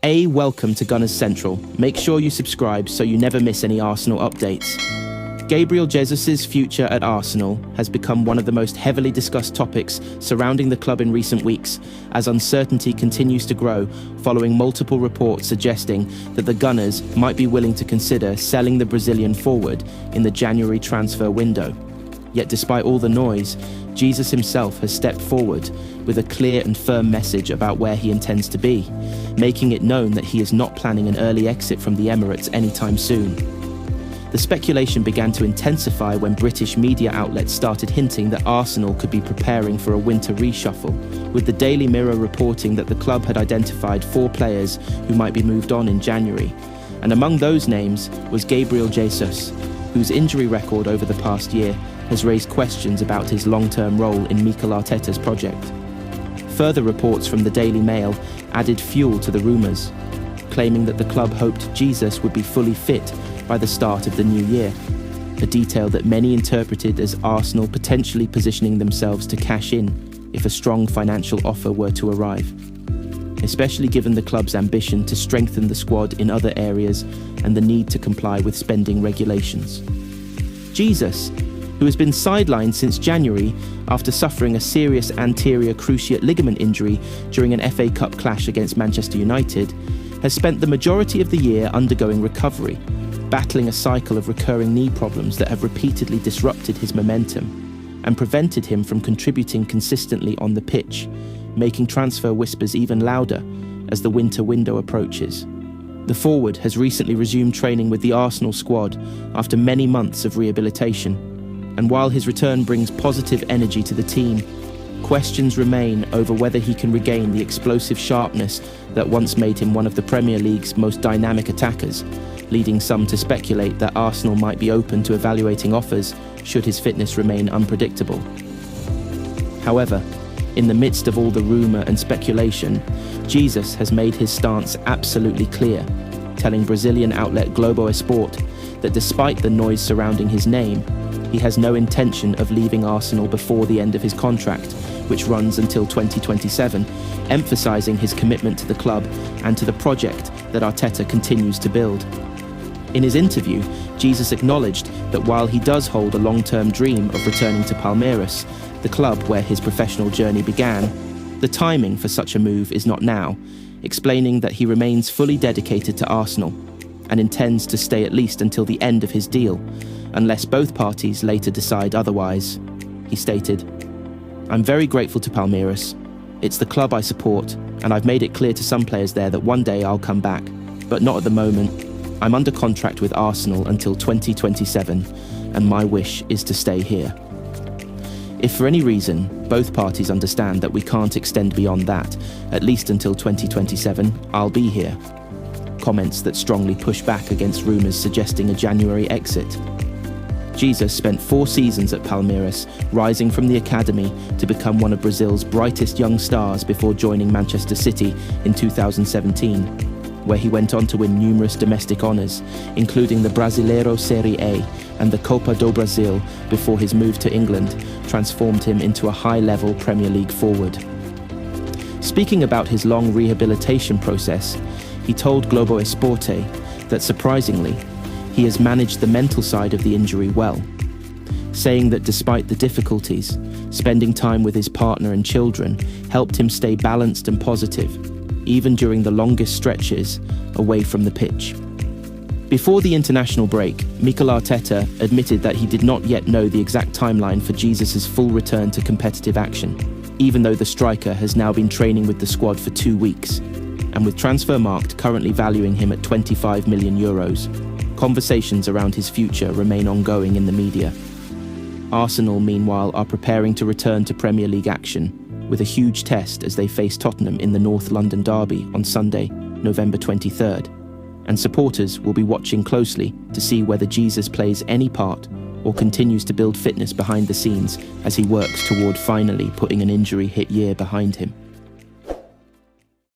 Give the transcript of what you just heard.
Welcome to Gunners Central. Make sure you subscribe so you never miss any Arsenal updates. Gabriel Jesus' future at Arsenal has become one of the most heavily discussed topics surrounding the club in recent weeks, as uncertainty continues to grow following multiple reports suggesting that the Gunners might be willing to consider selling the Brazilian forward in the January transfer window. Yet despite all the noise, Jesus himself has stepped forward with a clear and firm message about where he intends to be, making it known that he is not planning an early exit from the Emirates anytime soon. The speculation began to intensify when British media outlets started hinting that Arsenal could be preparing for a winter reshuffle, with the Daily Mirror reporting that the club had identified 4 players who might be moved on in January. And among those names was Gabriel Jesus, whose injury record over the past year has raised questions about his long-term role in Mikel Arteta's project. Further reports from the Daily Mail added fuel to the rumours, claiming that the club hoped Jesus would be fully fit by the start of the new year, a detail that many interpreted as Arsenal potentially positioning themselves to cash in if a strong financial offer were to arrive, especially given the club's ambition to strengthen the squad in other areas and the need to comply with spending regulations. Jesus, who has been sidelined since January after suffering a serious anterior cruciate ligament injury during an FA Cup clash against Manchester United, has spent the majority of the year undergoing recovery, battling a cycle of recurring knee problems that have repeatedly disrupted his momentum and prevented him from contributing consistently on the pitch, making transfer whispers even louder as the winter window approaches. The forward has recently resumed training with the Arsenal squad after many months of rehabilitation, and while his return brings positive energy to the team, questions remain over whether he can regain the explosive sharpness that once made him one of the Premier League's most dynamic attackers, leading some to speculate that Arsenal might be open to evaluating offers should his fitness remain unpredictable. However, in the midst of all the rumour and speculation, Jesus has made his stance absolutely clear, telling Brazilian outlet Globo Esporte that despite the noise surrounding his name, he has no intention of leaving Arsenal before the end of his contract, which runs until 2027, emphasising his commitment to the club and to the project that Arteta continues to build. In his interview, Jesus acknowledged that while he does hold a long-term dream of returning to Palmeiras, the club where his professional journey began, the timing for such a move is not now, explaining that he remains fully dedicated to Arsenal and intends to stay at least until the end of his deal, unless both parties later decide otherwise. He stated, "I'm very grateful to Palmeiras. It's the club I support, and I've made it clear to some players there that one day I'll come back, but not at the moment. I'm under contract with Arsenal until 2027, and my wish is to stay here. If for any reason both parties understand that we can't extend beyond that, at least until 2027, I'll be here." Comments that strongly push back against rumours suggesting a January exit. Jesus spent 4 seasons at Palmeiras, rising from the academy to become one of Brazil's brightest young stars before joining Manchester City in 2017, where he went on to win numerous domestic honours, including the Brasileiro Série A and the Copa do Brasil, before his move to England transformed him into a high-level Premier League forward. Speaking about his long rehabilitation process, he told Globo Esporte that surprisingly, he has managed the mental side of the injury well, saying that despite the difficulties, spending time with his partner and children helped him stay balanced and positive, even during the longest stretches away from the pitch. Before the international break, Mikel Arteta admitted that he did not yet know the exact timeline for Jesus' full return to competitive action, even though the striker has now been training with the squad for 2 weeks, and with Transfermarkt currently valuing him at €25 million. Conversations around his future remain ongoing in the media. Arsenal, meanwhile, are preparing to return to Premier League action, with a huge test as they face Tottenham in the North London derby on Sunday, November 23rd. And supporters will be watching closely to see whether Jesus plays any part or continues to build fitness behind the scenes as he works toward finally putting an injury-hit year behind him.